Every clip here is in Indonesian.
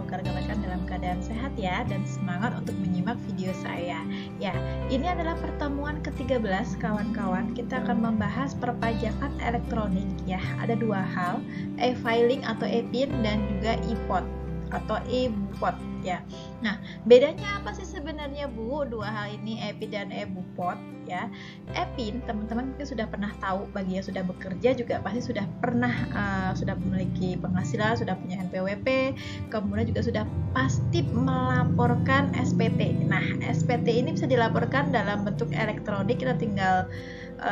semoga rekan-rekan dalam keadaan sehat ya dan semangat untuk menyimak video saya. Ya, ini adalah pertemuan ke-13 kawan-kawan. Kita akan membahas perpajakan elektronik ya. Ada dua hal, e-filing atau e-pin dan juga e-pot atau e-bupot ya. Nah, bedanya apa sih sebenarnya Bu? Dua hal ini, e-pin dan e-bupot ya. E-pin teman-teman mungkin sudah pernah tahu, bagi yang sudah bekerja juga pasti sudah pernah sudah memiliki penghasilan, sudah punya NPWP, kemudian juga sudah pasti melaporkan SPT. Nah, SPT ini bisa dilaporkan dalam bentuk elektronik, kita tinggal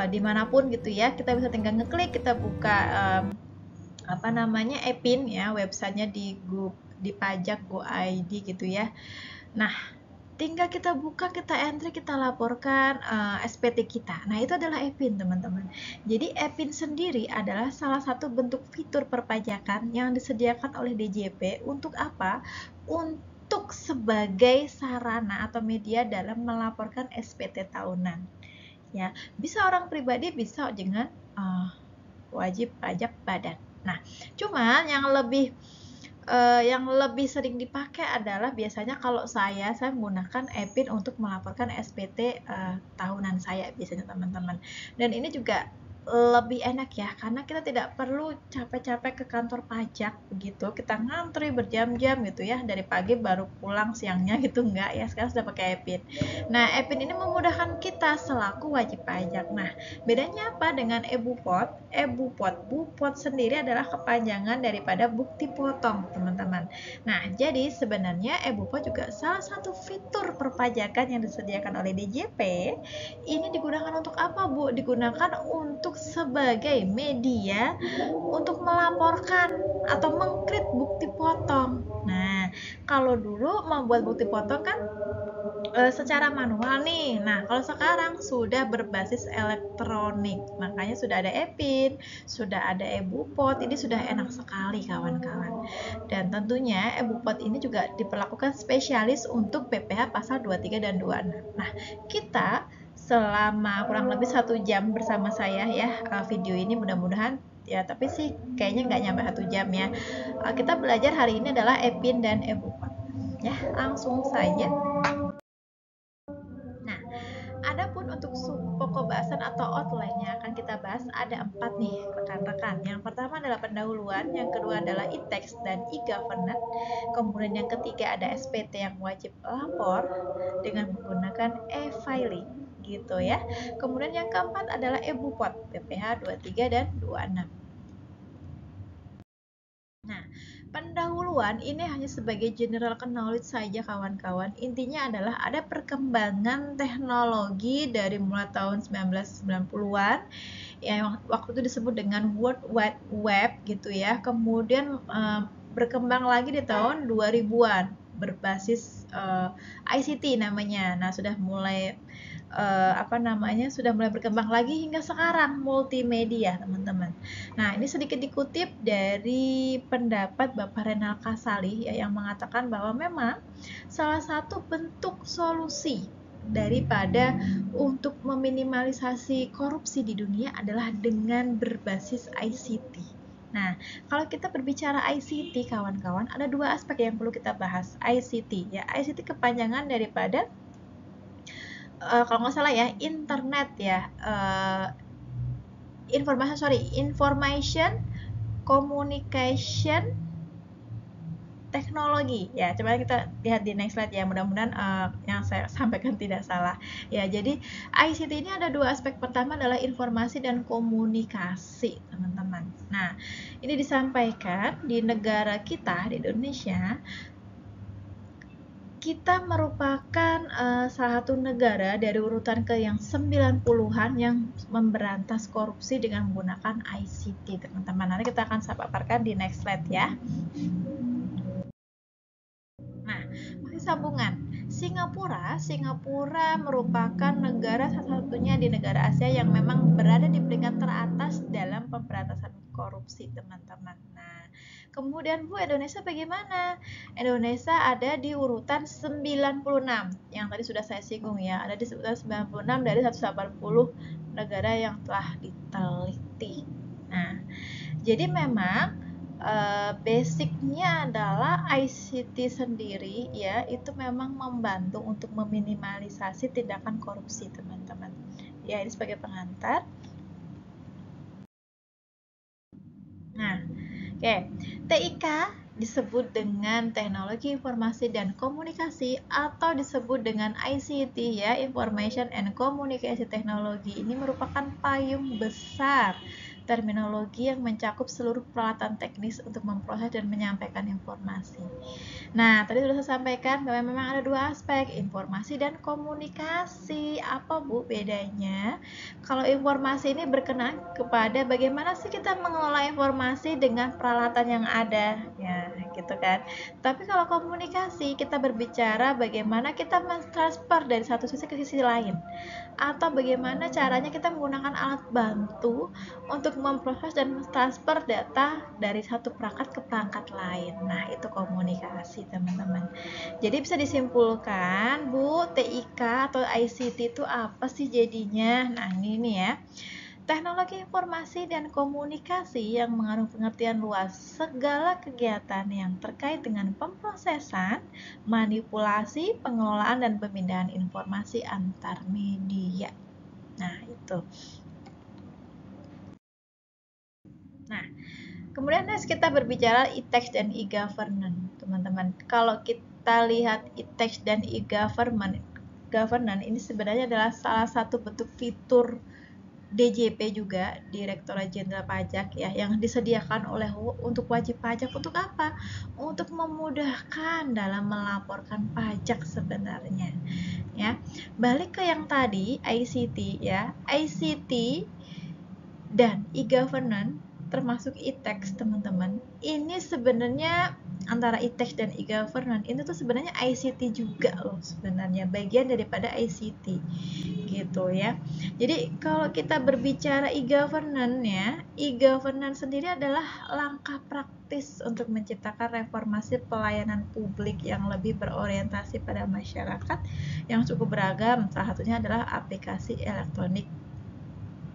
dimanapun gitu ya, kita bisa tinggal ngeklik, kita buka e-pin ya, websitenya di pajak Go.id gitu ya. Nah, tinggal kita buka, kita entry, kita laporkan SPT kita. Nah, itu adalah e-pin teman-teman. Jadi e-pin sendiri adalah salah satu bentuk fitur perpajakan yang disediakan oleh DJP untuk apa? Untuk sebagai sarana atau media dalam melaporkan SPT tahunan. Ya, bisa orang pribadi, bisa dengan wajib pajak badan. Nah, cuman yang lebih sering dipakai adalah biasanya kalau saya menggunakan e-pin untuk melaporkan SPT tahunan saya biasanya teman-teman. Dan ini juga lebih enak ya, karena kita tidak perlu capek-capek ke kantor pajak begitu, kita ngantri berjam-jam gitu ya, dari pagi baru pulang siangnya gitu, enggak ya, sekarang sudah pakai e-pin. Nah, e-pin ini memudahkan kita selaku wajib pajak. Nah, bedanya apa dengan e-bupot? Bupot sendiri adalah kepanjangan daripada bukti potong teman-teman. Nah, jadi sebenarnya e-bupot juga salah satu fitur perpajakan yang disediakan oleh DJP. Ini digunakan untuk apa Bu? Digunakan untuk sebagai media untuk melaporkan atau mengkrit bukti potong. Nah, kalau dulu membuat bukti potong kan secara manual nih. Nah, kalau sekarang sudah berbasis elektronik, makanya sudah ada e-pin, sudah ada e-bupot. Ini sudah enak sekali kawan-kawan. Dan tentunya e-bupot ini juga diperlakukan spesialis untuk PPh pasal 23 dan 26. Nah, kita selama kurang lebih 1 jam bersama saya ya, video ini mudah-mudahan ya, tapi sih kayaknya nggak nyampe 1 jam ya. Kita belajar hari ini adalah e-pin dan e-bupot. Ya, langsung saja. Nah, adapun untuk pokok bahasan atau outline yang akan kita bahas ada 4 nih rekan-rekan. Yang pertama adalah pendahuluan, yang kedua adalah e-tax dan e-governance, kemudian yang ketiga ada SPT yang wajib lapor dengan menggunakan e-filing gitu ya. Kemudian yang keempat adalah e-bupot, PPh 23 dan 26. Nah, pendahuluan ini hanya sebagai general knowledge saja kawan-kawan. Intinya adalah ada perkembangan teknologi dari mulai tahun 1990-an yang waktu itu disebut dengan World Wide Web gitu ya. Kemudian berkembang lagi di tahun 2000-an berbasis ICT namanya. Nah, sudah mulai sudah mulai berkembang lagi hingga sekarang multimedia teman-teman. Nah, ini sedikit dikutip dari pendapat Bapak Renal Kasali ya, yang mengatakan bahwa memang salah satu bentuk solusi daripada untuk meminimalisasi korupsi di dunia adalah dengan berbasis ICT. Nah, kalau kita berbicara ICT kawan-kawan, ada dua aspek yang perlu kita bahas. ICT ya, ICT kepanjangan daripada kalau nggak salah ya, internet ya, information communication teknologi ya. Coba kita lihat di next slide ya, mudah-mudahan yang saya sampaikan tidak salah ya. Jadi ICT ini ada dua aspek. Pertama adalah informasi dan komunikasi teman-teman. Nah, ini disampaikan di negara kita, di Indonesia, kita merupakan salah satu negara dari urutan ke yang 90-an yang memberantas korupsi dengan menggunakan ICT teman-teman. Nanti kita akan paparkan di next slide ya. Nah, masih sambungan. Singapura merupakan negara satu-satunya di negara Asia yang memang berada di peringkat teratas dalam pemberantasan korupsi teman-teman. Nah, kemudian Bu, Indonesia bagaimana? Indonesia ada di urutan 96 yang tadi sudah saya singgung ya, ada di urutan 96 dari 180 negara yang telah diteliti. Nah, jadi memang basicnya adalah ICT sendiri ya itu memang membantu untuk meminimalisasi tindakan korupsi teman-teman. Ya ini sebagai pengantar. Nah, oke, TIK disebut dengan Teknologi Informasi dan Komunikasi atau disebut dengan ICT ya, Information and Communication Technology. Ini merupakan payung besar terminologi yang mencakup seluruh peralatan teknis untuk memproses dan menyampaikan informasi. Nah, tadi sudah saya sampaikan bahwa memang ada dua aspek, informasi dan komunikasi. Apa Bu bedanya? Kalau informasi ini berkenaan kepada bagaimana sih kita mengelola informasi dengan peralatan yang ada, ya gitu kan. Tapi kalau komunikasi kita berbicara bagaimana kita mentransfer dari satu sisi ke sisi lain, atau bagaimana caranya kita menggunakan alat bantu untuk memproses dan mentransfer data dari satu perangkat ke perangkat lain. Nah, itu komunikasi, teman-teman. Jadi bisa disimpulkan, Bu, TIK atau ICT itu apa sih jadinya? Nah, ini nih ya. Teknologi informasi dan komunikasi yang mengandung pengertian luas segala kegiatan yang terkait dengan pemrosesan, manipulasi, pengelolaan, dan pemindahan informasi antar media. Nah, itu. Nah, kemudian kita berbicara e-tax dan e-governance, teman-teman. Kalau kita lihat e-tax dan e-governance, ini sebenarnya adalah salah satu bentuk fitur DJP juga, Direktorat Jenderal Pajak ya, yang disediakan oleh untuk wajib pajak untuk apa? Untuk memudahkan dalam melaporkan pajak sebenarnya. Ya, balik ke yang tadi ICT ya, ICT dan e-governance termasuk e-tax teman-teman, ini sebenarnya antara e-tax dan e-governance ini tuh sebenarnya ICT juga loh, sebenarnya bagian daripada ICT gitu ya. Jadi kalau kita berbicara e-governance ya, e-governance sendiri adalah langkah praktis untuk menciptakan reformasi pelayanan publik yang lebih berorientasi pada masyarakat yang cukup beragam. Salah satunya adalah aplikasi elektronik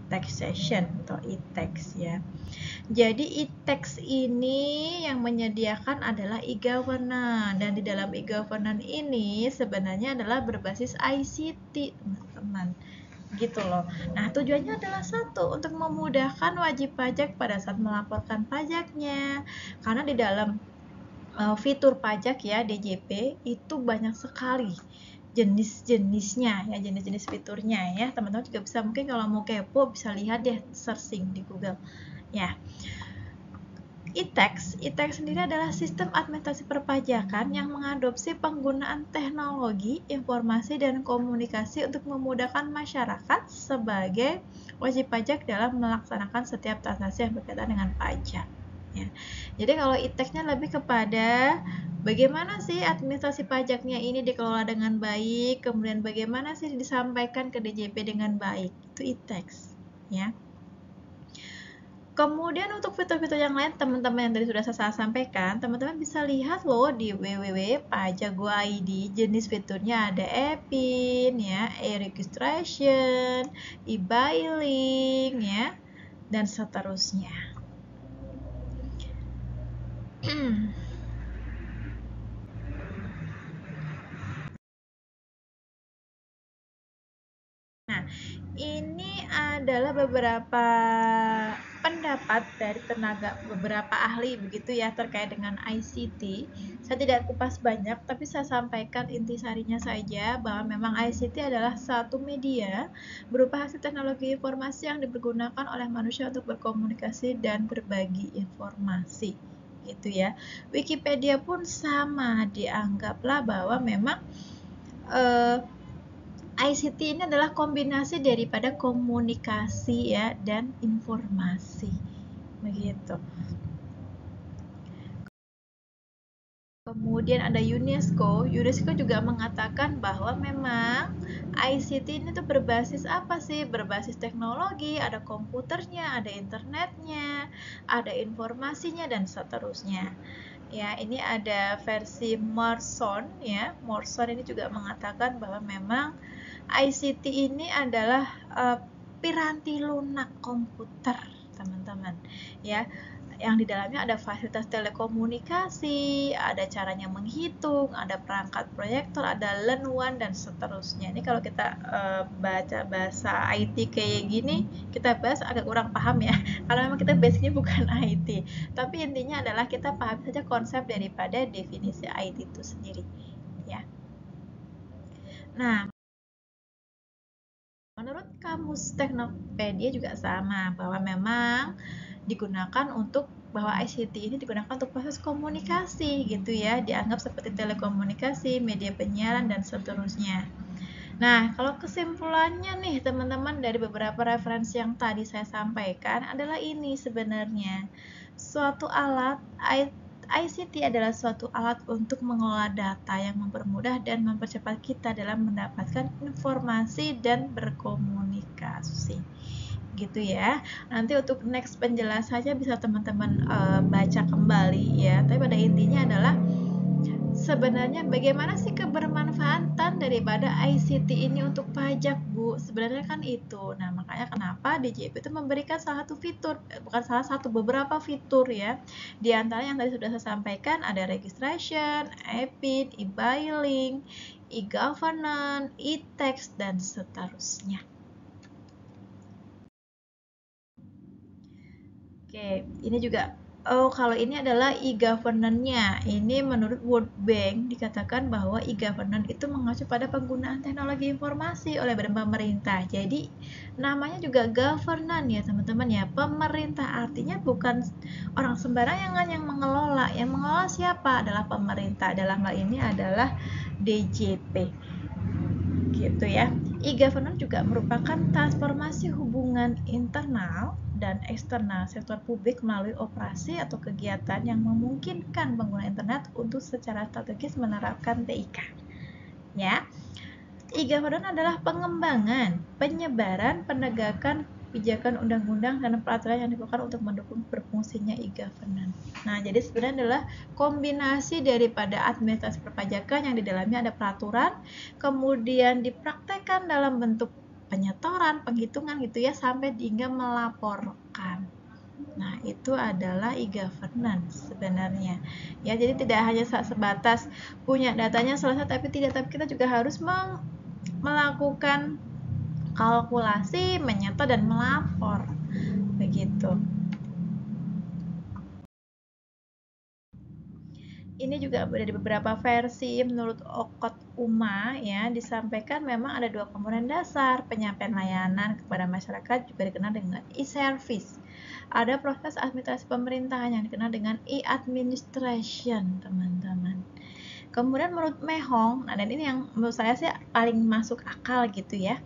taxation atau e-tax ya. Jadi e-tax ini yang menyediakan adalah e-governance, dan di dalam e-governance ini sebenarnya adalah berbasis ICT teman-teman gitu loh. Nah, tujuannya adalah satu, untuk memudahkan wajib pajak pada saat melaporkan pajaknya. Karena di dalam fitur pajak ya DJP itu banyak sekali jenis-jenisnya ya, jenis-jenis fiturnya ya. Teman-teman juga bisa, mungkin kalau mau kepo bisa lihat deh, searching di Google ya. e-tax sendiri adalah sistem administrasi perpajakan yang mengadopsi penggunaan teknologi, informasi, dan komunikasi untuk memudahkan masyarakat sebagai wajib pajak dalam melaksanakan setiap transaksi yang berkaitan dengan pajak. Ya. Jadi kalau e-tax-nya lebih kepada bagaimana sih administrasi pajaknya ini dikelola dengan baik, kemudian bagaimana sih disampaikan ke DJP dengan baik, itu e-tax. Ya. Kemudian untuk fitur-fitur yang lain teman-teman yang tadi sudah saya sampaikan, teman-teman bisa lihat loh di www.pajak.go.id. Jenis fiturnya ada e-PIN ya, e-registration, e-billing ya, dan seterusnya. Nah, ini adalah beberapa pendapat dari beberapa ahli begitu ya terkait dengan ICT. Saya tidak kupas banyak, tapi saya sampaikan intisarinya saja bahwa memang ICT adalah satu media berupa hasil teknologi informasi yang dipergunakan oleh manusia untuk berkomunikasi dan berbagi informasi. Gitu ya. Wikipedia pun sama, dianggaplah bahwa memang ICT ini adalah kombinasi daripada komunikasi ya dan informasi. Begitu. Kemudian ada UNESCO. UNESCO juga mengatakan bahwa memang ICT ini tuh berbasis apa sih? Berbasis teknologi, ada komputernya, ada internetnya, ada informasinya, dan seterusnya. Ya, ini ada versi Morrison ya. Morrison ini juga mengatakan bahwa memang ICT ini adalah piranti lunak komputer, teman-teman. Ya, yang di dalamnya ada fasilitas telekomunikasi, ada caranya menghitung, ada perangkat proyektor, ada learn-one, dan seterusnya. Ini kalau kita baca bahasa IT kayak gini, kita bahas agak kurang paham ya, karena memang kita basicnya bukan IT. Tapi intinya adalah kita paham saja konsep daripada definisi IT itu sendiri, ya. Nah, menurut Kamus Teknopedia juga sama, bahwa memang digunakan untuk bahwa ICT ini digunakan untuk proses komunikasi gitu ya, dianggap seperti telekomunikasi, media penyiaran, dan seterusnya. Nah, kalau kesimpulannya nih teman-teman dari beberapa referensi yang tadi saya sampaikan adalah ini sebenarnya. Suatu alat ICT adalah suatu alat untuk mengelola data yang mempermudah dan mempercepat kita dalam mendapatkan informasi dan berkomunikasi. Gitu ya. Nanti untuk next penjelasannya bisa teman-teman baca kembali ya. Tapi pada intinya adalah sebenarnya bagaimana sih kebermanfaatan daripada ICT ini untuk pajak, Bu? Sebenarnya kan itu. Nah, makanya kenapa DJP itu memberikan salah satu fitur, bukan salah satu, beberapa fitur ya. Di antara yang tadi sudah saya sampaikan ada registration, EPIN, e-filing, e-governance, e-tax, dan seterusnya. Oke, ini juga kalau ini adalah e-governance-nya. Ini menurut World Bank dikatakan bahwa e-governance itu mengacu pada penggunaan teknologi informasi oleh badan pemerintah. Jadi namanya juga governance ya teman-teman ya. Pemerintah artinya bukan orang sembarangan yang mengelola. Yang mengelola siapa? Adalah pemerintah. Dalam hal ini adalah DJP. Gitu ya. E-governance juga merupakan transformasi hubungan internal dan eksternal sektor publik melalui operasi atau kegiatan yang memungkinkan pengguna internet untuk secara strategis menerapkan TIK. Ya. E-governance adalah pengembangan, penyebaran, penegakan kebijakan undang-undang dan peraturan yang dilakukan untuk mendukung berfungsinya e-governance. Nah, jadi sebenarnya adalah kombinasi daripada administrasi perpajakan yang di dalamnya ada peraturan, kemudian dipraktekkan dalam bentuk penyetoran, penghitungan gitu ya, sampai hingga melaporkan. Nah, itu adalah e-governance sebenarnya. Ya, jadi tidak hanya sebatas punya datanya selesai, tapi kita juga harus melakukan kalkulasi, menyetor, dan melapor. Begitu. Ini juga ada di beberapa versi. Menurut Okot Uma ya, disampaikan memang ada dua komponen dasar. Penyampaian layanan kepada masyarakat juga dikenal dengan e-service. Ada proses administrasi pemerintahan yang dikenal dengan e-administration, teman-teman. Kemudian menurut Mehong, nah dan ini yang menurut saya sih paling masuk akal gitu ya.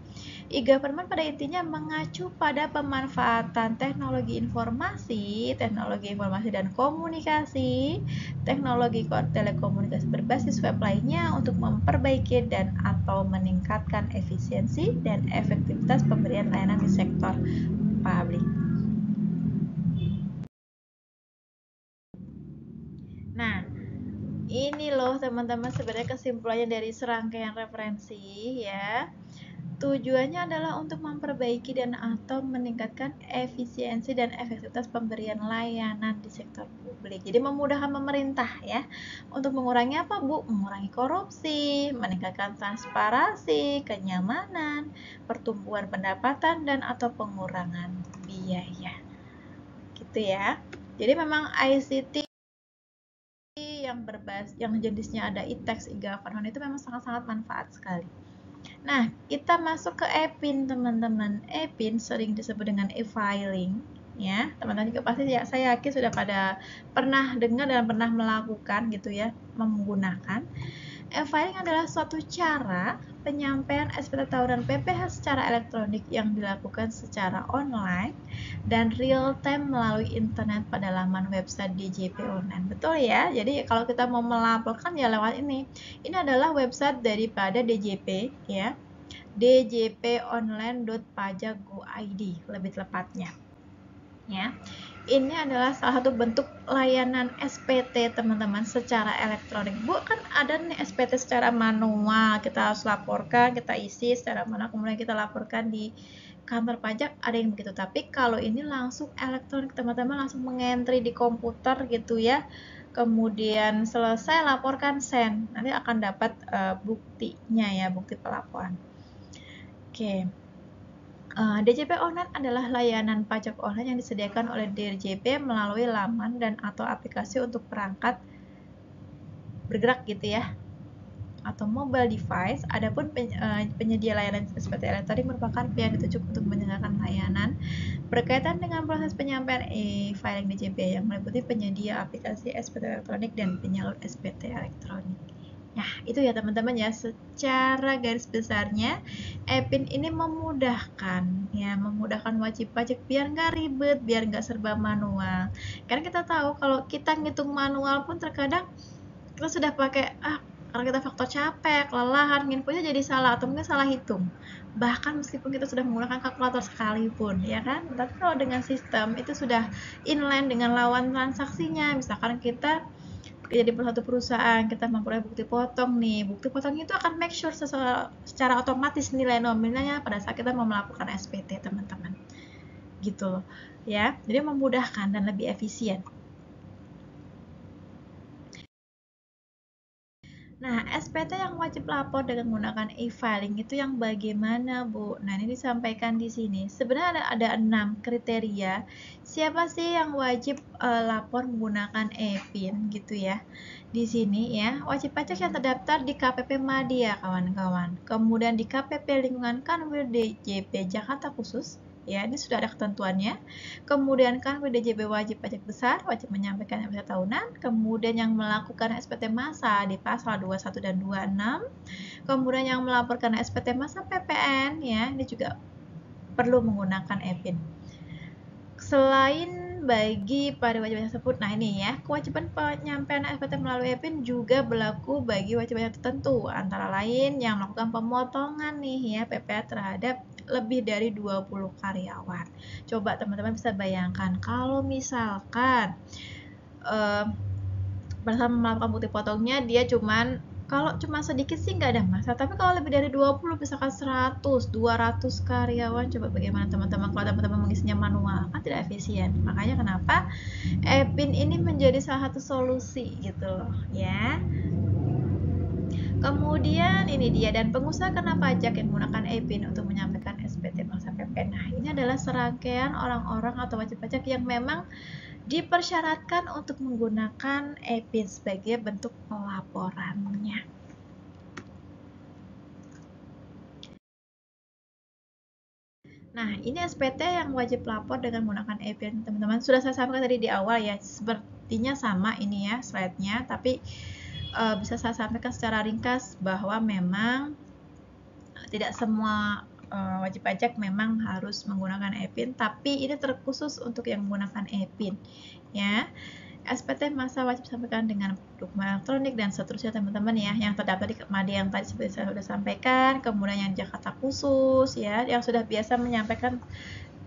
E-government pada intinya mengacu pada pemanfaatan teknologi informasi dan komunikasi, teknologi telekomunikasi berbasis web lainnya untuk memperbaiki dan atau meningkatkan efisiensi dan efektivitas pemberian layanan di sektor publik. Nah, ini loh teman-teman sebenarnya kesimpulannya dari serangkaian referensi ya. Tujuannya adalah untuk memperbaiki dan atau meningkatkan efisiensi dan efektivitas pemberian layanan di sektor publik. Jadi memudahkan pemerintah ya untuk mengurangi apa, Bu? Mengurangi korupsi, meningkatkan transparansi, kenyamanan, pertumbuhan pendapatan, dan atau pengurangan biaya. Gitu ya. Jadi memang ICT yang jenisnya ada e-tax, e-governance itu memang sangat-sangat manfaat sekali. Nah, kita masuk ke EPIN, teman-teman. EPIN sering disebut dengan e-filing, ya. Teman-teman juga pasti ya, saya yakin sudah pada pernah dengar dan pernah melakukan gitu ya, menggunakan. E-filing adalah suatu cara penyampaian SPT tahunan PPh secara elektronik yang dilakukan secara online dan real time melalui internet pada laman website DJP online. Betul ya? Jadi kalau kita mau melaporkan ya lewat ini. Ini adalah website daripada DJP ya. djponline.pajak.go.id lebih tepatnya. Ya. Ini adalah salah satu bentuk layanan SPT teman-teman secara elektronik. Bu, kan ada nih SPT secara manual, kita harus laporkan, kita isi secara manual, kemudian kita laporkan di kantor pajak ada yang begitu, tapi kalau ini langsung elektronik, teman-teman langsung mengentry di komputer gitu ya. Kemudian selesai laporkan send, nanti akan dapat buktinya ya, bukti pelaporan. Oke. DJP Online adalah layanan pajak online yang disediakan oleh DJP melalui laman dan atau aplikasi untuk perangkat bergerak gitu ya, atau mobile device. Adapun penyedia layanan SPT elektronik merupakan pihak ditunjuk untuk menyelenggarakan layanan berkaitan dengan proses penyampaian e-filing DJP yang meliputi penyedia aplikasi SPT elektronik dan penyalur SPT elektronik. Nah, itu ya teman-teman ya, secara garis besarnya e-PIN ini memudahkan ya, memudahkan wajib pajak biar nggak ribet, biar nggak serba manual. Karena kita tahu kalau kita ngitung manual pun terkadang kita sudah pakai kalau kita faktor capek, kelelahan, infonya jadi salah atau mungkin salah hitung. Bahkan meskipun kita sudah menggunakan kalkulator sekalipun, ya kan? Tapi kalau dengan sistem itu sudah inline dengan lawan transaksinya, misalkan kita jadi satu perusahaan, kita memperoleh bukti potong nih. Bukti potong itu akan make sure secara otomatis nilai nominalnya pada saat kita mau melakukan SPT, teman-teman. Gitu loh. Ya, jadi memudahkan dan lebih efisien. Nah, SPT yang wajib lapor dengan menggunakan e-filing itu yang bagaimana, Bu? Nah, ini disampaikan di sini. Sebenarnya ada 6 kriteria. Siapa sih yang wajib lapor menggunakan e-PIN gitu ya? Di sini ya, wajib pajak yang terdaftar di KPP Madya, kawan-kawan. Kemudian di KPP Lingkungan Kanwil DJP Jakarta Khusus. Ya, ini sudah ada ketentuannya. Kemudian kan DJP wajib pajak besar, wajib menyampaikan SPT tahunan. Kemudian yang melakukan SPT massa di pasal 21 dan 26. Kemudian yang melaporkan SPT massa PPN ya, ini juga perlu menggunakan e-PIN. Selain bagi pada wajib pajak tersebut, nah ini ya, kewajiban penyampaian SPT melalui e-PIN juga berlaku bagi wajib pajak tertentu, antara lain yang melakukan pemotongan nih ya PPh terhadap lebih dari 20 karyawan. Coba teman-teman bisa bayangkan kalau misalkan bersama melakukan bukti potongnya dia kalau cuma sedikit sih nggak ada masalah, tapi kalau lebih dari 20, misalkan 100, 200 karyawan, coba bagaimana teman-teman kalau teman-teman mengisinya manual, kan tidak efisien. Makanya kenapa e-PIN ini menjadi salah satu solusi gitu loh ya. Kemudian ini dia, dan pengusaha kena pajak yang menggunakan e-PIN untuk menyampaikan SPT masa PPN. Nah, ini adalah serangkaian orang-orang atau wajib pajak yang memang dipersyaratkan untuk menggunakan e-PIN sebagai bentuk pelaporannya. Nah, ini SPT yang wajib lapor dengan menggunakan e-PIN, teman-teman. Sudah saya sampaikan tadi di awal ya, sepertinya sama ini ya slide-nya, tapi bisa saya sampaikan secara ringkas bahwa memang tidak semua wajib pajak memang harus menggunakan e-PIN, tapi ini terkhusus untuk yang menggunakan e-PIN ya. SPT masa wajib disampaikan dengan dokumen elektronik dan seterusnya teman-teman ya, yang terdaftar di Madya yang tadi seperti saya sudah sampaikan. Kemudian yang Jakarta Khusus ya, yang sudah biasa menyampaikan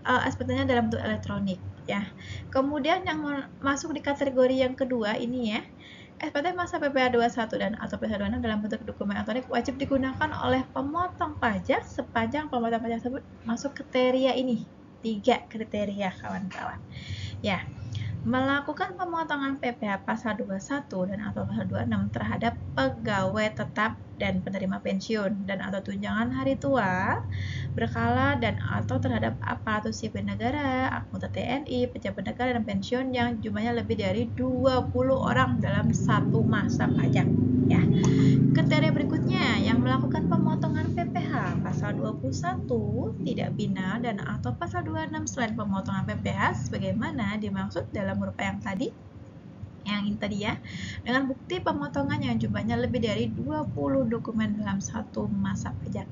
SPT-nya dalam bentuk elektronik ya. Kemudian yang masuk di kategori yang kedua ini ya, SPT masa PPh 21 dan atau PPh 26 dalam bentuk dokumen elektronik wajib digunakan oleh pemotong pajak sepanjang pemotong pajak tersebut masuk kriteria ini. 3 kriteria kawan-kawan. Ya, melakukan pemotongan PPh pasal 21 dan atau pasal 26 terhadap pegawai tetap dan penerima pensiun dan atau tunjangan hari tua berkala dan atau terhadap aparatur sipil negara, anggota TNI, pejabat negara dan pensiun yang jumlahnya lebih dari 20 orang dalam satu masa pajak ya. Kriteria berikutnya yang melakukan pemotongan PPh pasal 21 tidak binal dan atau pasal 26 selain pemotongan PPh sebagaimana dimaksud dalam huruf A yang tadi ya, dengan bukti pemotongan yang jumlahnya lebih dari 20 dokumen dalam satu masa pajak.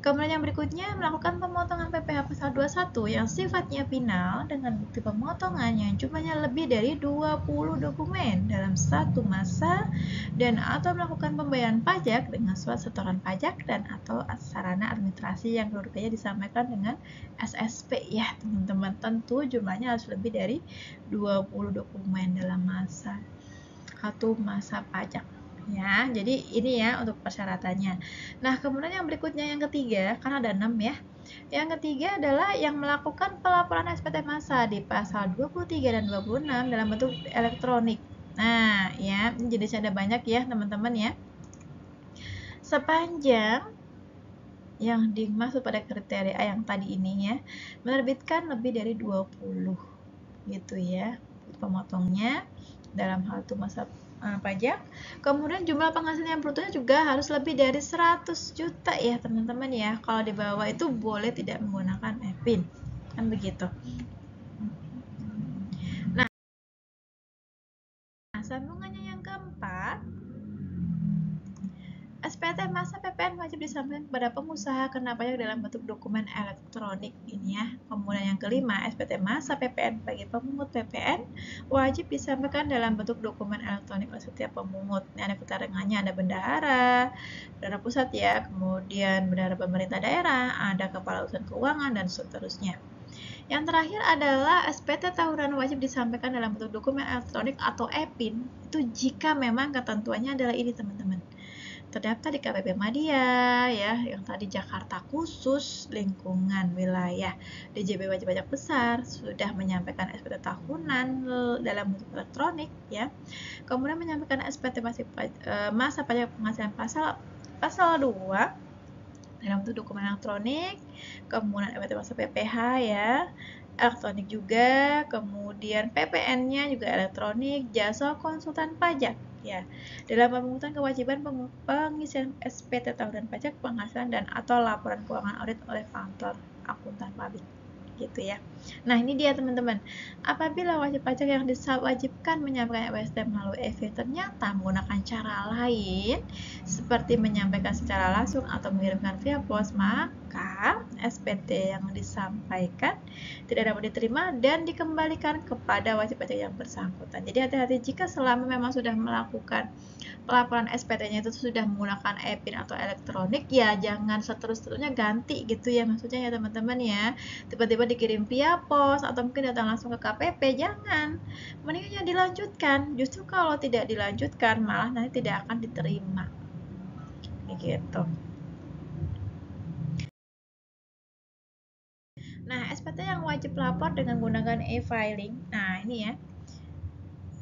Kemudian yang berikutnya melakukan pemotongan PPh pasal 21 yang sifatnya final dengan bukti pemotongan yang jumlahnya lebih dari 20 dokumen dalam satu masa dan atau melakukan pembayaran pajak dengan surat setoran pajak dan atau sarana administrasi yang kedudukannya disampaikan dengan SSP ya teman-teman. Tentu jumlahnya harus lebih dari 20 dokumen dalam satu masa pajak Ya, jadi ini ya untuk persyaratannya. Nah, kemudian yang berikutnya yang ketiga, kan ada 6 ya. Yang ketiga adalah yang melakukan pelaporan SPT massa di pasal 23 dan 26 dalam bentuk elektronik. Nah, ya, jenisnya ada banyak ya, teman-teman ya. Sepanjang yang dimaksud pada kriteria yang tadi ini ya, menerbitkan lebih dari 20 gitu ya pemotongnya dalam hal itu masa pajak. Kemudian jumlah penghasilan brutonya juga harus lebih dari 100 juta ya teman-teman ya. Kalau di bawah itu boleh tidak menggunakan EPIN, kan begitu. Nah, sambungannya yang keempat, SPT massa PPN wajib disampaikan kepada pengusaha kena pajak dalam bentuk dokumen elektronik ini ya. Kemudian yang kelima, SPT massa PPN bagi pemungut PPN wajib disampaikan dalam bentuk dokumen elektronik oleh setiap pemungut. Ini ada keterangannya, ada bendahara pusat ya, kemudian bendahara pemerintah daerah, ada kepala urusan keuangan dan seterusnya. Yang terakhir adalah SPT tahunan wajib disampaikan dalam bentuk dokumen elektronik atau EPIN. Itu jika memang ketentuannya adalah ini teman-teman. Terdaftar di KPP Madya ya, yang tadi Jakarta khusus lingkungan wilayah. DJP wajib pajak besar sudah menyampaikan SPT tahunan dalam bentuk elektronik ya. Kemudian menyampaikan SPT masa pajak penghasilan pasal 2 dalam bentuk dokumen elektronik. Kemudian SPT masa PPH ya, elektronik juga. Kemudian PPN-nya juga elektronik. Jasa konsultan pajak ya, dalam pemungutan kewajiban pengisian SPT tahunan pajak penghasilan dan atau laporan keuangan audit oleh kantor akuntan publik gitu ya. Nah, ini dia teman-teman. Apabila wajib pajak yang diwajibkan menyampaikan EWST melalui EV ternyata menggunakan cara lain seperti menyampaikan secara langsung atau mengirimkan via pos, maka SPT yang disampaikan tidak dapat diterima dan dikembalikan kepada wajib pajak yang bersangkutan. Jadi hati-hati jika selama memang sudah melakukan pelaporan SPT-nya itu sudah menggunakan EPIN atau elektronik, ya jangan seterus-terusnya ganti gitu ya, maksudnya ya teman-teman ya. Tiba-tiba dikirim via pos atau mungkin datang langsung ke KPP, jangan. Mendingan dilanjutkan. Justru kalau tidak dilanjutkan malah nanti tidak akan diterima. Gitu. Nah, SPT yang wajib lapor dengan menggunakan e-filing. Nah, ini ya.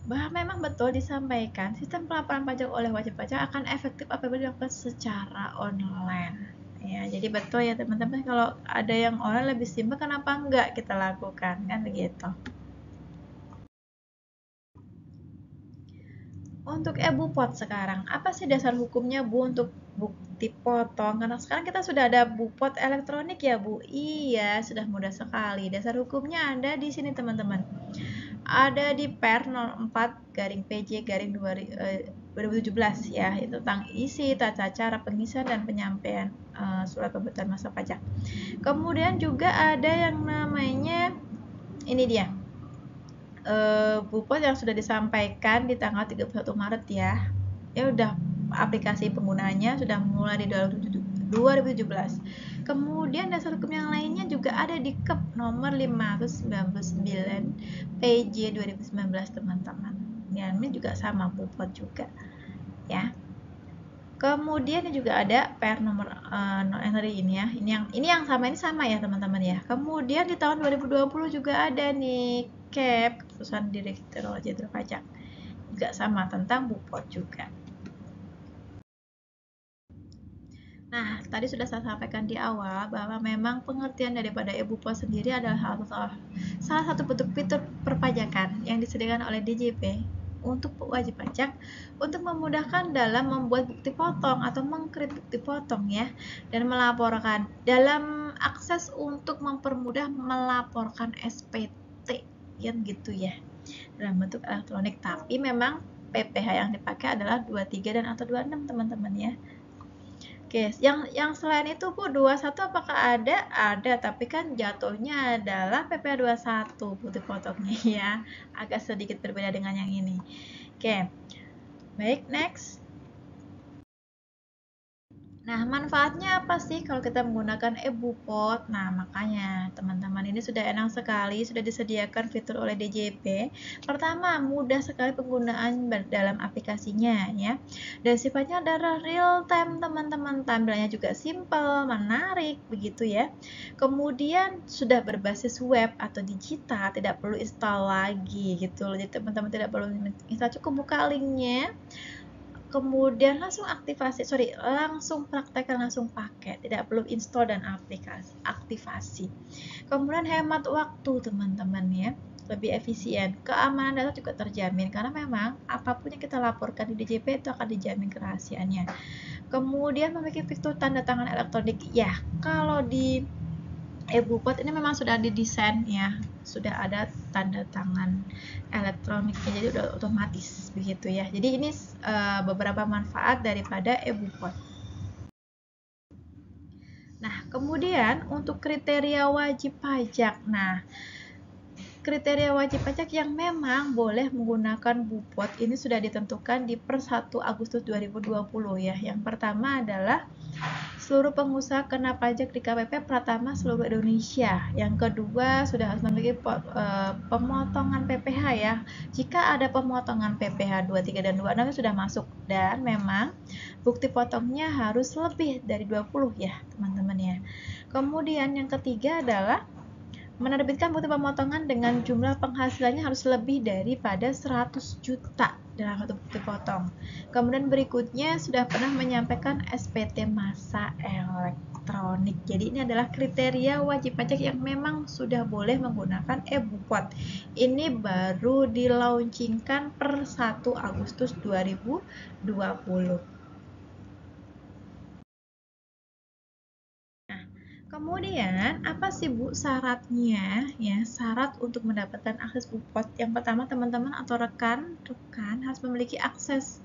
Bahwa memang betul disampaikan, sistem pelaporan pajak oleh wajib pajak akan efektif apabila dilakukan secara online. Ya, jadi betul ya teman-teman, kalau ada yang online lebih simpel, kenapa enggak kita lakukan, kan begitu. Untuk e-Bupot sekarang, apa sih dasar hukumnya Bu untuk bukti potong? Karena sekarang kita sudah ada Bupot elektronik ya Bu. Iya, sudah mudah sekali. Dasar hukumnya ada di sini teman-teman. Ada di Per 04/PJ/2017 ya, itu tentang isi, tata cara pengisian dan penyampaian surat pemberitahuan masa pajak. Kemudian juga ada yang namanya ini dia. Bupot yang sudah disampaikan di tanggal 31 Maret ya. Ya udah, aplikasi penggunanya sudah mulai di 2017. Kemudian dasar hukum yang lainnya juga ada di KEP nomor 599 PJ 2019 teman-teman. Ya, ini juga sama Bupot juga ya. Kemudian juga ada PR nomor yang tadi ini ya. Ini yang sama ya teman-teman ya. Kemudian di tahun 2020 juga ada nih CAP, keputusan Direktur Jenderal Pajak. Juga sama tentang Bupot juga. Nah, tadi sudah saya sampaikan di awal bahwa memang pengertian daripada e-Bupot sendiri adalah salah satu bentuk fitur perpajakan yang disediakan oleh DJP untuk wajib pajak untuk memudahkan dalam membuat bukti potong atau mengkrit bukti potong ya, dan melaporkan dalam akses untuk mempermudah melaporkan SPT yang gitu ya, dalam bentuk elektronik. Tapi memang PPH yang dipakai adalah 23 dan atau 26 teman-teman ya. Oke, yang selain itu Bu, 21 apakah ada? Ada, tapi kan jatuhnya adalah PP 21 putih potongnya ya. Agak sedikit berbeda dengan yang ini. Oke. Baik, next. Nah, manfaatnya apa sih kalau kita menggunakan e-Bupot? Nah, makanya teman-teman ini sudah enak sekali, sudah disediakan fitur oleh DJP. Pertama, mudah sekali penggunaan dalam aplikasinya ya. Dan sifatnya adalah real time teman-teman. Tampilannya juga simple, menarik begitu ya. Kemudian sudah berbasis web atau digital, tidak perlu install lagi gitu. Jadi teman-teman tidak perlu install, cukup buka linknya, kemudian langsung langsung praktekkan, langsung pakai, tidak perlu install dan aktivasi. Kemudian hemat waktu teman-teman ya, lebih efisien. Keamanan data juga terjamin karena memang apapun yang kita laporkan di DJP itu akan dijamin kerahasiaannya. Kemudian memiliki fitur tanda tangan elektronik ya, kalau di e-Bupot ini memang sudah didesain ya, sudah ada tanda tangan elektroniknya, jadi udah otomatis begitu ya. Jadi ini beberapa manfaat daripada e-Bupot. Nah, kemudian untuk kriteria wajib pajak. Nah, kriteria wajib pajak yang memang boleh menggunakan Bupot ini sudah ditentukan di per 1 Agustus 2020 ya. Yang pertama adalah seluruh pengusaha kena pajak di KPP Pratama seluruh Indonesia. Yang kedua, sudah harus memiliki pemotongan PPh ya. Jika ada pemotongan PPh 23 dan 26 sudah masuk, dan memang bukti potongnya harus lebih dari 20 ya, teman-teman ya. Kemudian yang ketiga adalah menerbitkan bukti pemotongan dengan jumlah penghasilannya harus lebih daripada 100 juta dalam satu bukti potong. Kemudian berikutnya sudah pernah menyampaikan SPT masa elektronik. Jadi ini adalah kriteria wajib pajak yang memang sudah boleh menggunakan e-Bupot. Ini baru dilaunchingkan per 1 Agustus 2020. Kemudian, apa sih Bu syaratnya? Ya, syarat untuk mendapatkan akses Bupot. Yang pertama, teman-teman atau rekan harus memiliki akses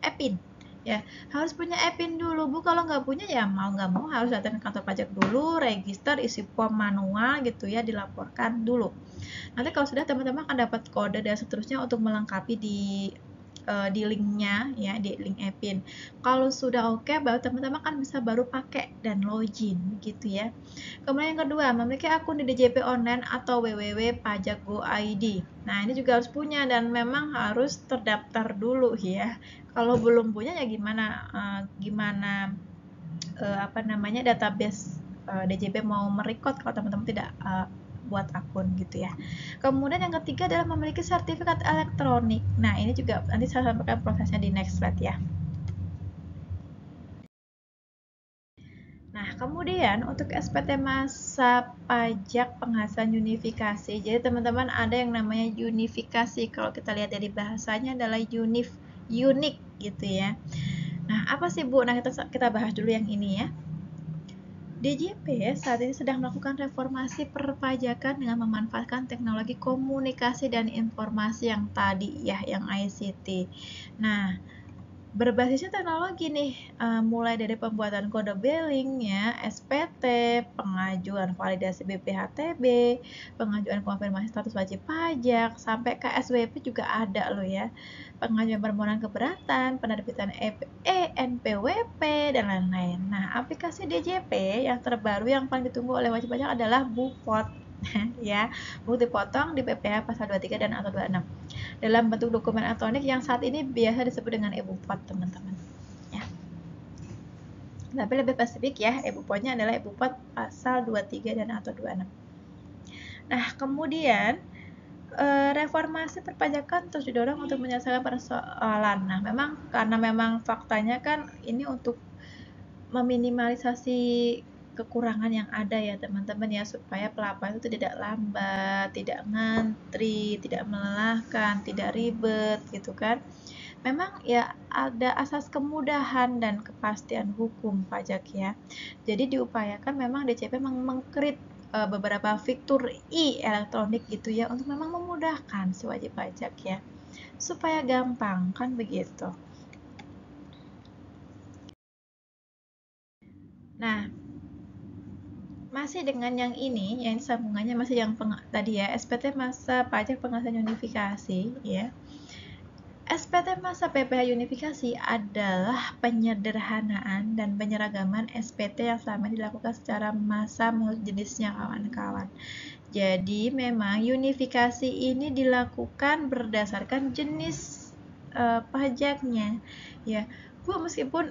EPIN. Ya, harus punya EPIN dulu Bu. Kalau nggak punya ya mau nggak mau harus datang ke kantor pajak dulu, register, isi form manual gitu ya, dilaporkan dulu. Nanti kalau sudah, teman-teman akan dapat kode dan seterusnya untuk melengkapi di linknya ya, di link EPIN. Kalau sudah oke, baru teman-teman kan bisa baru pakai dan login gitu ya. Kemudian yang kedua, memiliki akun di DJP online atau www.pajak.go.id. Nah, ini juga harus punya dan memang harus terdaftar dulu ya. Kalau belum punya ya gimana database DJP mau merecord kalau teman-teman tidak buat akun gitu ya. Kemudian yang ketiga adalah memiliki sertifikat elektronik. Nah, ini juga nanti saya sampaikan prosesnya di next slide ya. Nah, kemudian untuk SPT masa pajak penghasilan unifikasi. Jadi teman-teman ada yang namanya unifikasi. Kalau kita lihat dari bahasanya adalah unik gitu ya. Nah, apa sih Bu? Nah, kita bahas dulu yang ini ya. DJP saat ini sedang melakukan reformasi perpajakan dengan memanfaatkan teknologi komunikasi dan informasi yang tadi ya, yang ICT. Nah, berbasisnya teknologi nih, mulai dari pembuatan kode billing ya, SPT, pengajuan validasi BPHTB, pengajuan konfirmasi status wajib pajak, sampai ke SWP juga ada loh ya, pengajuan permohonan keberatan, penerbitan ENPWP, dan lain-lain. Nah, aplikasi DJP yang terbaru yang paling ditunggu oleh wajib pajak adalah Bupot ya, bukti potong di PPh pasal 23 dan atau 26 dalam bentuk dokumen elektronik yang saat ini biasa disebut dengan e-Bupot, teman-teman ya. Tapi lebih spesifik ya, e-Bupotnya adalah e-Bupot pasal 23 dan atau 26. Nah, kemudian reformasi perpajakan terus didorong untuk menyelesaikan persoalan. Nah, karena memang faktanya kan ini untuk meminimalisasi kekurangan yang ada ya teman-teman ya, supaya pelapor itu tidak lambat, tidak ngantri, tidak melelahkan, tidak ribet gitu kan. Memang ya ada asas kemudahan dan kepastian hukum pajak ya. Jadi diupayakan memang DJP mengcreate beberapa fitur elektronik gitu ya, untuk memang memudahkan si wajib pajak ya, supaya gampang kan begitu. Nah, masih dengan yang ini, yang sambungannya masih yang tadi ya, SPT masa pajak penghasilan unifikasi ya. SPT masa PPh unifikasi adalah penyederhanaan dan penyeragaman SPT yang selama ini dilakukan secara massa menurut jenisnya kawan-kawan. Jadi memang unifikasi ini dilakukan berdasarkan jenis pajaknya. Ya, Bu, meskipun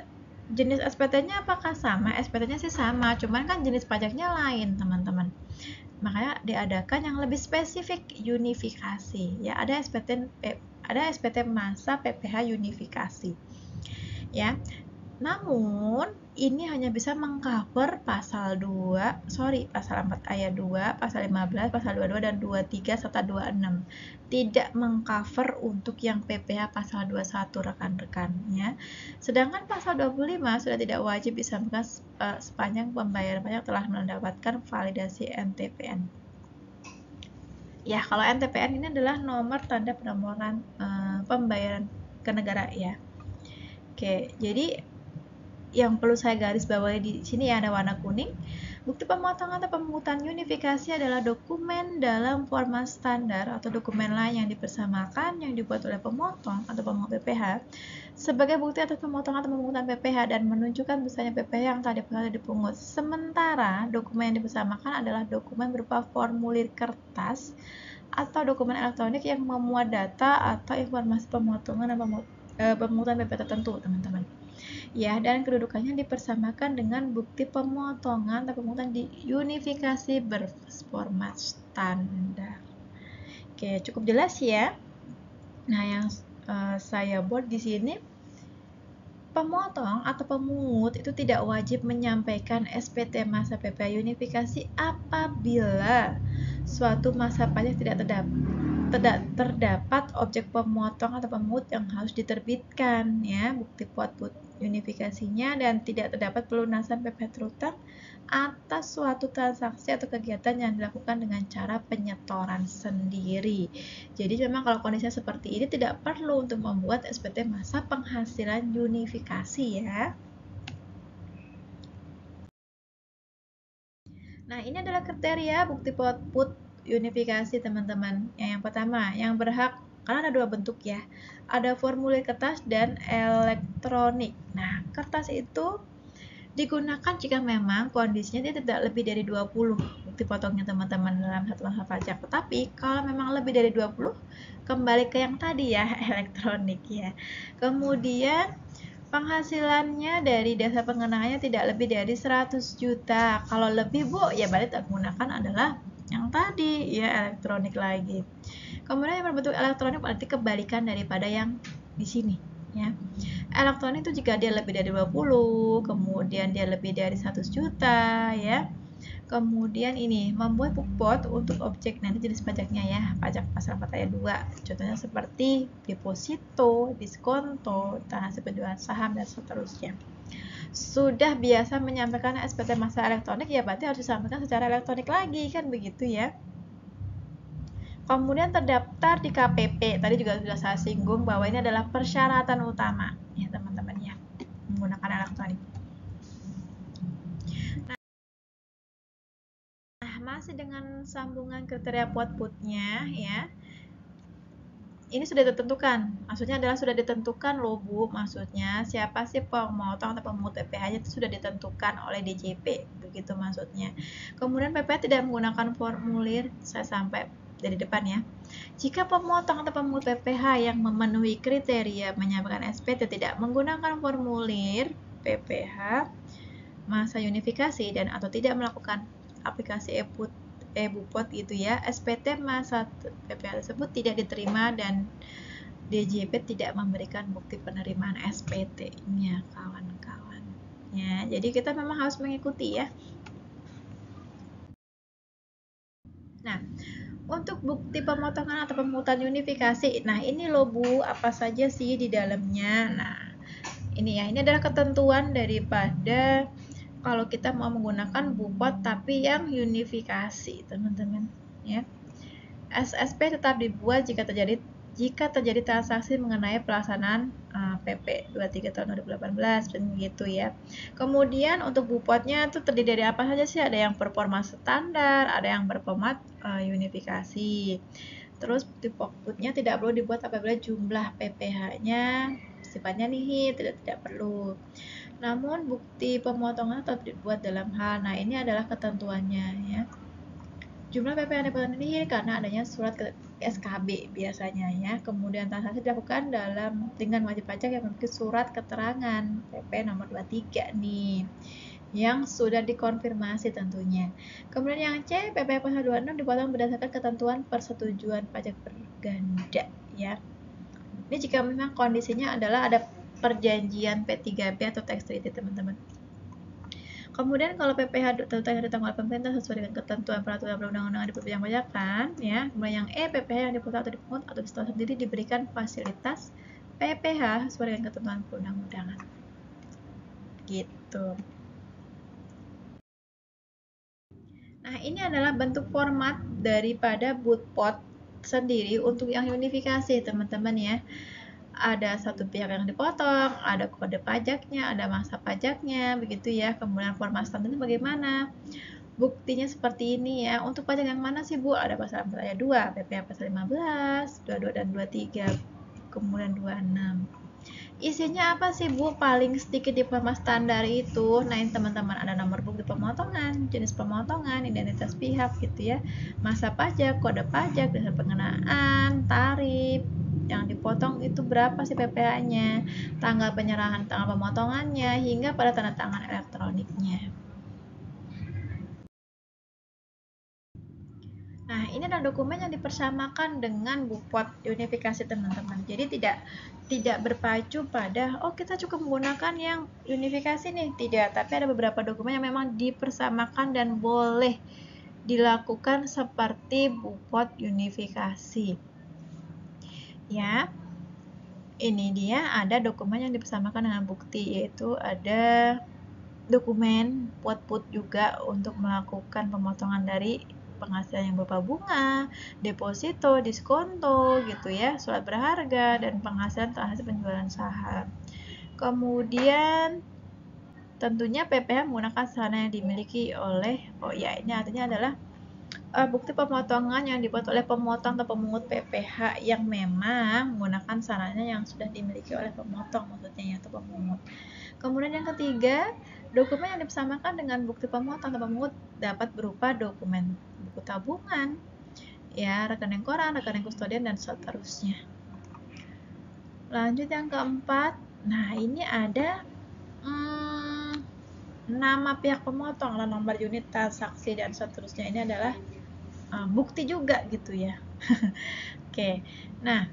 jenis SPT-nya apakah sama? SPT-nya sih sama, cuman kan jenis pajaknya lain, teman-teman. Makanya diadakan yang lebih spesifik unifikasi. Ya, ada SPT masa PPh unifikasi. Ya. Namun, ini hanya bisa mengcover pasal 4 ayat 2, pasal 15, pasal 22 dan 23 serta 26. Tidak mengcover untuk yang PPh pasal 21 rekan-rekan ya. Sedangkan pasal 25 sudah tidak wajib disampaikan sepanjang pembayaran pajak telah mendapatkan validasi NTPN. Ya, kalau NTPN ini adalah nomor tanda penomoran pembayaran ke negara ya. Oke, jadi yang perlu saya garis bawahi di sini ya, ada warna kuning. Bukti pemotongan atau pemungutan unifikasi adalah dokumen dalam format standar atau dokumen lain yang dipersamakan yang dibuat oleh pemotong atau pemungut PPh sebagai bukti atas pemotongan atau pemungutan PPh dan menunjukkan besarnya PPh yang tadi dipungut. Sementara dokumen yang dipersamakan adalah dokumen berupa formulir kertas atau dokumen elektronik yang memuat data atau informasi pemotongan dan pemungutan PPh tertentu, teman-teman. Ya, dan kedudukannya dipersamakan dengan bukti pemotongan atau pemungutan di unifikasi berformat standar. Oke, cukup jelas ya. Nah, yang saya buat di sini, pemotong atau pemungut itu tidak wajib menyampaikan SPT masa PPh unifikasi apabila suatu masa pajak tidak terdapat objek pemotong atau pemungut yang harus diterbitkan ya, bukti put unifikasinya, dan tidak terdapat pelunasan PPh terutang atas suatu transaksi atau kegiatan yang dilakukan dengan cara penyetoran sendiri. Jadi memang kalau kondisinya seperti ini tidak perlu untuk membuat SPT masa penghasilan unifikasi ya. Nah, ini adalah kriteria bukti put unifikasi, teman-teman. Yang pertama, yang berhak, karena ada dua bentuk ya. Ada formulir kertas dan elektronik. Nah, kertas itu digunakan jika memang kondisinya dia tidak lebih dari 20 bukti potongnya, teman-teman, dalam satu masa pajak. Tetapi kalau memang lebih dari 20, kembali ke yang tadi ya, elektronik ya. Kemudian penghasilannya dari dasar pengenaiannya tidak lebih dari 100 juta. Kalau lebih, Bu, ya berarti menggunakan adalah yang tadi ya, elektronik lagi. Kemudian yang berbentuk elektronik berarti kebalikan daripada yang di sini ya. Elektronik itu jika dia lebih dari 20, kemudian dia lebih dari 100 juta ya. Kemudian ini membuat bukpot untuk objek nanti jenis pajaknya ya, pajak pasal 4 ayat 2. Contohnya seperti deposito, diskonto, hasil penjualan saham dan seterusnya. Sudah biasa menyampaikan SPT masa elektronik ya berarti harus disampaikan secara elektronik lagi kan, begitu ya. Kemudian terdaftar di KPP, tadi juga sudah saya singgung bahwa ini adalah persyaratan utama ya, teman-teman ya, menggunakan elektronik. Nah, masih dengan sambungan kriteria put-putnya ya. Ini sudah ditentukan, maksudnya adalah sudah ditentukan loh, Bu, maksudnya siapa sih pemotong atau pemungut PPh itu sudah ditentukan oleh DJP, begitu maksudnya. Kemudian PPh tidak menggunakan formulir, saya sampai dari depan ya. Jika pemotong atau pemungut PPh yang memenuhi kriteria menyampaikan SPT tidak menggunakan formulir PPh masa unifikasi dan atau tidak melakukan aplikasi e-bupot gitu ya, SPT masa PPh tersebut tidak diterima dan DJP tidak memberikan bukti penerimaan SPT-nya, kawan-kawan ya. Jadi kita memang harus mengikuti ya. Nah, untuk bukti pemotongan atau pemungutan unifikasi, nah ini loh, Bu, apa saja sih di dalamnya. Nah, ini ya, ini adalah ketentuan daripada kalau kita mau menggunakan bupot tapi yang unifikasi, teman-teman ya. SSP tetap dibuat jika terjadi transaksi mengenai pelaksanaan PP 23 tahun 2018 begitu ya. Kemudian untuk bupotnya itu terdiri dari apa saja sih? Ada yang berformat standar, ada yang berformat unifikasi. Terus bukti pokutnya tidak perlu dibuat apabila jumlah PPh-nya sifatnya nihil, tidak perlu. Namun bukti pemotongan tetap dibuat dalam hal. Nah, ini adalah ketentuannya ya. Jumlah PP yang dipotong nihil karena adanya surat SKB biasanya ya. Kemudian transaksi dilakukan dengan wajib pajak yang memiliki surat keterangan PP nomor 23 nih, yang sudah dikonfirmasi tentunya. Kemudian yang C, PP pasal 26 dipotong berdasarkan ketentuan persetujuan pajak berganda ya. Ini jika memang kondisinya adalah ada perjanjian P3B atau tax treaty teman-teman. Kemudian kalau PPh yang ditanggung oleh pemerintah sesuai dengan ketentuan peraturan perundang-undangan di bidang pajakan ya. Kemudian yang E, PPh yang dipungut atau dipungut atau disetor sendiri diberikan fasilitas PPh sesuai dengan ketentuan perundang-undangan. Gitu. Nah, ini adalah bentuk format daripada bootpot sendiri untuk yang unifikasi teman-teman ya. Ada satu pihak yang dipotong, ada kode pajaknya, ada masa pajaknya, begitu ya. Kemudian format standarnya bagaimana? Buktinya seperti ini ya. Untuk pajak yang mana sih Bu? Ada pasal 4 ayat 2, PPh pasal 15, 22 dan 23, kemudian 26. Isinya apa sih Bu? Paling sedikit di format standar itu. Nah, ini teman-teman ada nomor bukti pemotongan, jenis pemotongan, identitas pihak gitu ya. Masa pajak, kode pajak, dasar pengenaan, tarif, yang dipotong itu berapa sih PPh-nya, tanggal penyerahan, tanggal pemotongannya, hingga pada tanda tangan elektroniknya. Nah, ini adalah dokumen yang dipersamakan dengan bootpot unifikasi teman-teman. Jadi tidak berpacu pada kita cukup menggunakan yang unifikasi nih, tidak. Tapi ada beberapa dokumen yang memang dipersamakan dan boleh dilakukan seperti bootpot unifikasi. Ya. Ini dia ada dokumen yang dipersamakan dengan bukti, yaitu ada dokumen put juga untuk melakukan pemotongan dari penghasilan yang berupa bunga, deposito, diskonto gitu ya, surat berharga, dan penghasilan transaksi penjualan saham. Kemudian tentunya PPh menggunakan sarana yang dimiliki oleh, ini artinya adalah bukti pemotongan yang dibuat oleh pemotong atau pemungut PPh yang memang menggunakan sarana yang sudah dimiliki oleh pemotong maksudnya atau pemungut. Kemudian yang ketiga, dokumen yang dipersamakan dengan bukti pemotong atau pemungut dapat berupa dokumen buku tabungan, ya, rekening koran, rekening kustodian, dan seterusnya. Lanjut yang keempat, nah ini ada nama pihak pemotong, nomor unit transaksi, dan seterusnya. Ini adalah bukti juga gitu ya. Oke, nah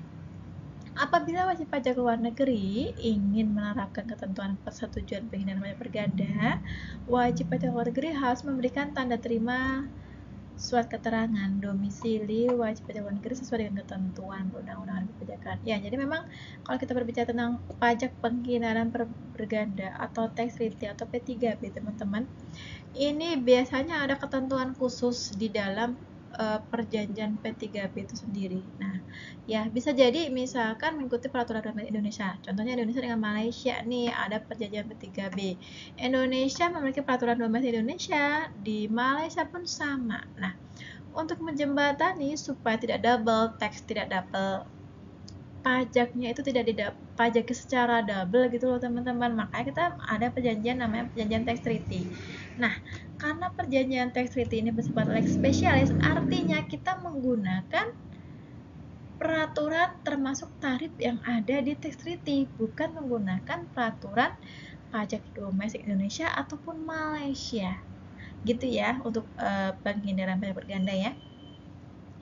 apabila wajib pajak luar negeri ingin menerapkan ketentuan persetujuan penghinaan pajak berganda, wajib pajak luar negeri harus memberikan tanda terima surat keterangan domisili wajib pajak luar negeri sesuai dengan ketentuan perundang-undangan perpajakan. Ya, jadi memang kalau kita berbicara tentang pajak penghinaan berganda atau tax treaty atau P3B, teman-teman, ini biasanya ada ketentuan khusus di dalam perjanjian P3B itu sendiri. Nah, ya bisa jadi misalkan mengikuti peraturan Indonesia. Contohnya Indonesia dengan Malaysia nih ada perjanjian P3B. Indonesia memiliki peraturan domestik Indonesia, di Malaysia pun sama. Nah, untuk menjembatani supaya tidak double tax, tidak double pajaknya itu tidak dipajaki secara double gitu loh teman-teman. Makanya kita ada perjanjian namanya perjanjian tax treaty. Nah, karena perjanjian tax treaty ini bersifat lex specialis, artinya kita menggunakan peraturan termasuk tarif yang ada di tax treaty, bukan menggunakan peraturan pajak domestik Indonesia ataupun Malaysia. Gitu ya untuk penghindaran pajak berganda ya.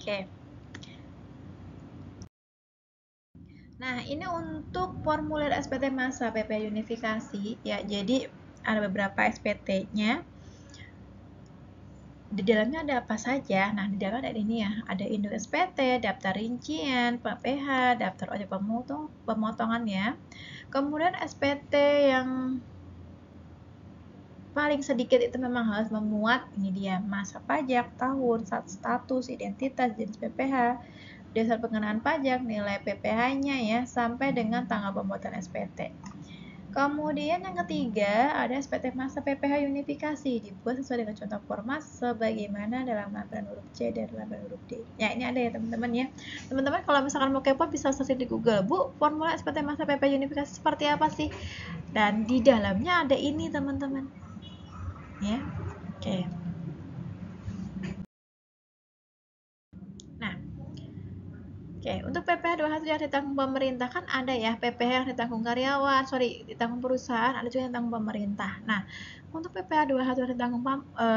Oke. Nah, ini untuk formulir SPT masa PPh unifikasi ya. Jadi ada beberapa SPT-nya. Di dalamnya ada apa saja? Nah, di dalam ada ini ya. Ada induk SPT, daftar rincian, PPh, daftar ojek pemotongan ya. Kemudian SPT yang paling sedikit itu memang harus memuat ini dia masa pajak, tahun, status, identitas, jenis PPh, dasar pengenaan pajak, nilai PPh-nya ya, sampai dengan tanggal pembuatan SPT. Kemudian yang ketiga ada SPT masa PPH unifikasi dibuat sesuai dengan contoh format sebagaimana dalam lampiran huruf C dan lampiran huruf D. Ya, ini ada ya teman-teman ya. Teman-teman kalau misalkan mau kepo bisa search di Google, Bu, formula SPT masa PPH unifikasi seperti apa sih? Dan di dalamnya ada ini teman-teman. Ya. Oke. Nah, oke, untuk PPh 21 yang ditanggung pemerintah kan ada ya, PPh yang ditanggung karyawan, ditanggung perusahaan, ada juga yang ditanggung pemerintah. Nah, untuk PPh 21 yang ditanggung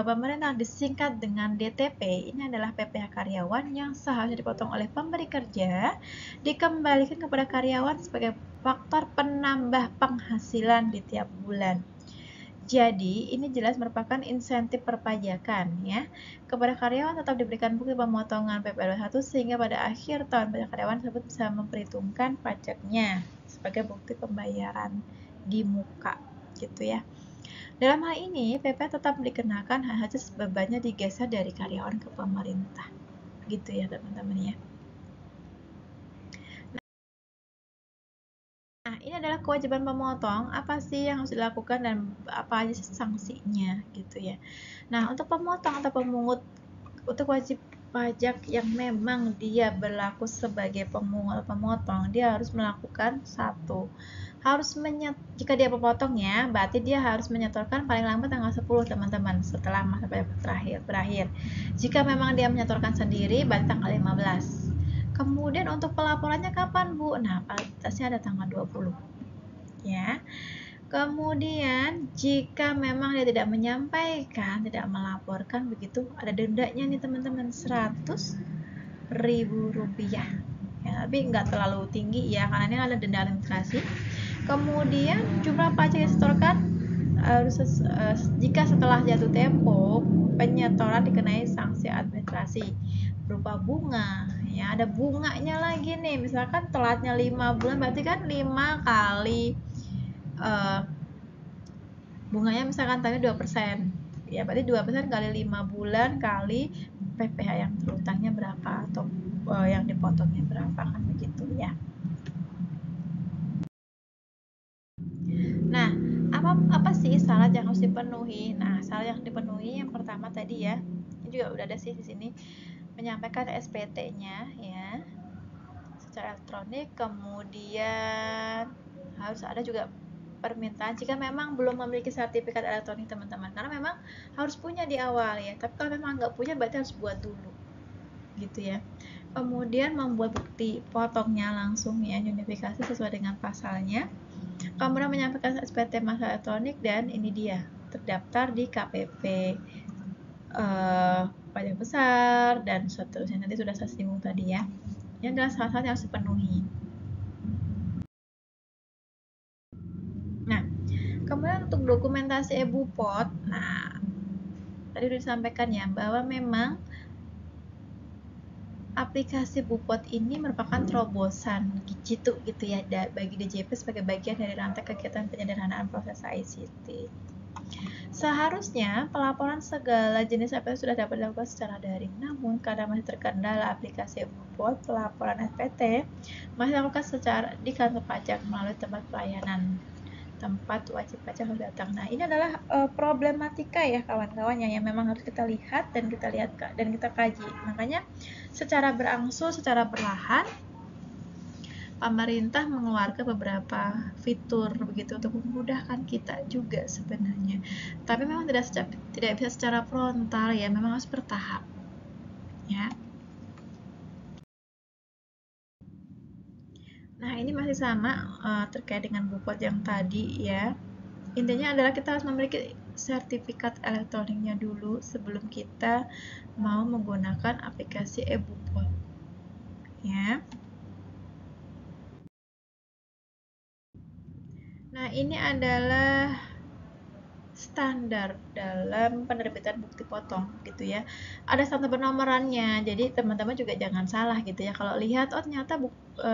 pemerintah disingkat dengan DTP, ini adalah PPh karyawan yang seharusnya dipotong oleh pemberi kerja, dikembalikan kepada karyawan sebagai faktor penambah penghasilan di tiap bulan. Jadi, ini jelas merupakan insentif perpajakan ya. Kepada karyawan tetap diberikan bukti pemotongan PPh 21 sehingga pada akhir tahun pajak karyawan tersebut bisa memperhitungkan pajaknya sebagai bukti pembayaran di muka gitu ya. Dalam hal ini, PPh tetap dikenakan hanya bebannya digeser dari karyawan ke pemerintah. Gitu ya, teman-teman ya. Nah, ini adalah kewajiban pemotong, apa sih yang harus dilakukan dan apa aja sanksinya gitu ya. Nah, untuk pemotong atau pemungut untuk wajib pajak yang memang dia berlaku sebagai pemungut atau pemotong, dia harus melakukan jika dia pemotong ya, berarti dia harus menyetorkan paling lambat tanggal 10 teman-teman setelah masa pajak berakhir. Jika memang dia menyetorkan sendiri, berarti tanggal 15. Kemudian untuk pelaporannya kapan, Bu? Nah, batasnya ada tanggal 20. Ya. Kemudian jika memang dia tidak menyampaikan, tidak melaporkan begitu, ada dendanya nih teman-teman, 100.000 rupiah. Ya, tapi nggak terlalu tinggi ya, karena ini ada denda administrasi. Kemudian jumlah pajak yang disetorkan jika setelah jatuh tempo penyetoran dikenai sanksi administrasi berupa bunga ya, ada bunganya lagi nih, misalkan telatnya 5 bulan berarti kan 5 kali bunganya misalkan tadi 2%, ya berarti 2% kali 5 bulan kali PPh yang terutangnya berapa atau yang dipotongnya berapa, kan begitu ya. Nah, apa sih syarat yang harus dipenuhi? Nah, syarat yang dipenuhi yang pertama tadi ya, ini juga udah ada sih di sini, menyampaikan SPT-nya ya secara elektronik, kemudian harus ada juga permintaan jika memang belum memiliki sertifikat elektronik teman-teman, karena memang harus punya di awal ya, tapi kalau memang nggak punya berarti harus buat dulu gitu ya. Kemudian membuat bukti potongnya langsung ya, unifikasi sesuai dengan pasalnya, kemudian menyampaikan SPT masa elektronik, dan ini dia terdaftar di KPP pajak besar dan seterusnya, nanti sudah saya singgung tadi ya. Ini adalah salah-satu yang harus dipenuhi. Nah, kemudian untuk dokumentasi e-Bupot, nah tadi sudah disampaikan ya bahwa memang aplikasi Bupot ini merupakan terobosan gitu ya bagi DJP sebagai bagian dari rantai kegiatan penyederhanaan proses ICT. Seharusnya pelaporan segala jenis SPT sudah dapat dilakukan secara daring, namun karena masih terkendala aplikasi Bupot, pelaporan SPT masih dilakukan secara di kantor pajak melalui tempat pelayanan tempat wajib pajak harus datang. Nah, ini adalah problematika ya kawan-kawan yang memang harus kita lihat dan kita kaji. Makanya secara berangsur, secara perlahan pemerintah mengeluarkan beberapa fitur begitu untuk memudahkan kita juga sebenarnya. Tapi memang tidak bisa secara frontal ya, memang harus bertahap. Ya. Nah, ini masih sama terkait dengan Bupot yang tadi ya. Intinya adalah kita harus memiliki sertifikat elektroniknya dulu sebelum kita mau menggunakan aplikasi e-Bupot. Ya. Nah, ini adalah standar dalam penerbitan bukti potong gitu ya. Ada standar penomorannya, jadi teman-teman juga jangan salah gitu ya. Kalau lihat, oh ternyata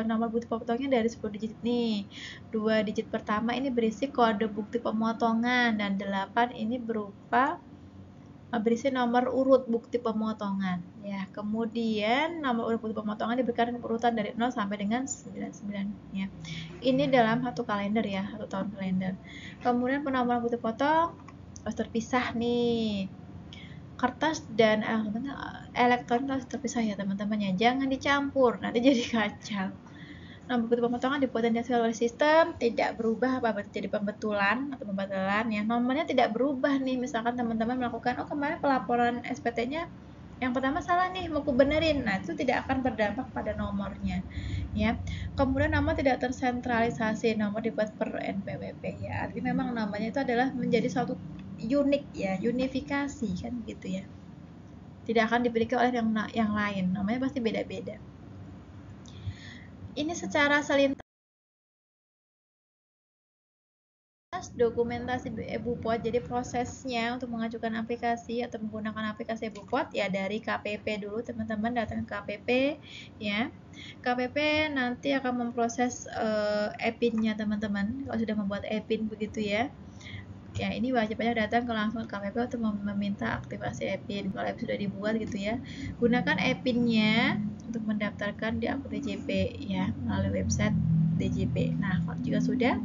nomor bukti potongnya dari 10 digit nih. 2 digit pertama ini berisi kode bukti pemotongan dan 8 ini berupa berisi nomor urut bukti pemotongan ya. Kemudian nomor urut bukti pemotongan diberikan urutan dari 0 sampai dengan 99 ya. Ini dalam satu kalender ya, satu tahun kalender. Kemudian penomoran bukti potong harus terpisah nih. Kertas dan elektronik harus terpisah ya teman-teman ya. Jangan dicampur, nanti jadi kacau. Nomor bukti pemotongan dibuat dan dihasilkan oleh sistem, tidak berubah apa jadi pembetulan atau pembatalan ya. Nomornya tidak berubah nih, misalkan teman-teman melakukan kemarin pelaporan SPT-nya yang pertama salah nih, mau ku benerin. Nah, itu tidak akan berdampak pada nomornya ya. Kemudian nomor tidak tersentralisasi, nomor dibuat per NPWP ya. Artinya memang namanya itu adalah menjadi suatu unik ya, unifikasi kan gitu ya. Tidak akan dimiliki oleh yang lain, namanya pasti beda-beda. Ini secara selintas dokumentasi EBUPOT. Jadi prosesnya untuk mengajukan aplikasi atau menggunakan aplikasi EBUPOT ya dari KPP dulu teman-teman, datang ke KPP ya. KPP nanti akan memproses EPIN-nya teman-teman. Kalau sudah membuat EPIN begitu ya. Ya, ini wajib aja datang ke langsung ke KPP untuk meminta aktivasi EPIN. Kalau sudah dibuat gitu ya, gunakan EPIN-nya untuk mendaftarkan di akun DJP ya melalui website DJP. Nah, kalau juga sudah,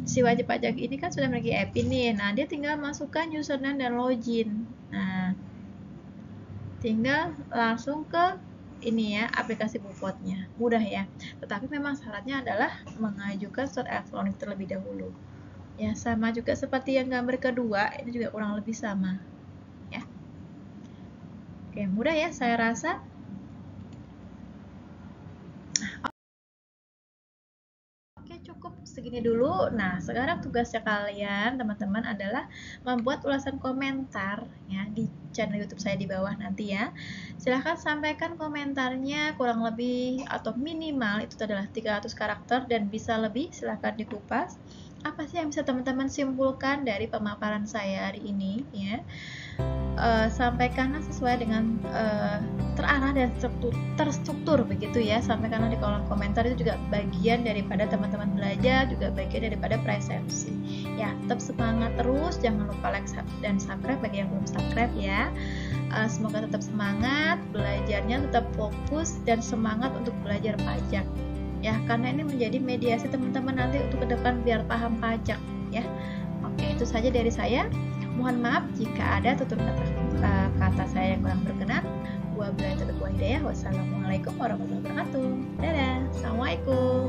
si wajib pajak ini kan sudah memiliki EPIN nih. Nah, dia tinggal masukkan username dan login. Nah, tinggal langsung ke ini ya, aplikasi BUPOT-nya. Mudah ya. Tetapi memang syaratnya adalah mengajukan surat elektronik terlebih dahulu. Ya, sama juga seperti yang gambar kedua, ini juga kurang lebih sama. Ya. Oke, mudah ya saya rasa. Oke, cukup segini dulu. Nah, sekarang tugasnya kalian, teman-teman, adalah membuat ulasan komentar ya di channel YouTube saya di bawah nanti ya. Silahkan sampaikan komentarnya kurang lebih atau minimal itu adalah 300 karakter dan bisa lebih, silahkan dikupas. Apa sih yang bisa teman-teman simpulkan dari pemaparan saya hari ini ya? Sampaikanlah sesuai dengan terarah dan terstruktur begitu ya. Sampaikanlah di kolom komentar, itu juga bagian daripada teman-teman belajar, juga bagian daripada presentasi ya. Tetap semangat terus, jangan lupa like dan subscribe bagi yang belum subscribe ya. Semoga tetap semangat belajarnya, tetap fokus dan semangat untuk belajar pajak ya, karena ini menjadi mediasi teman-teman nanti untuk ke depan biar paham pajak ya. Oke, itu saja dari saya. Mohon maaf jika ada tutur kata saya yang kurang berkenan. Wabillahi taufiq wal hidayah. Wassalamualaikum warahmatullahi wabarakatuh. Dadah. Assalamualaikum.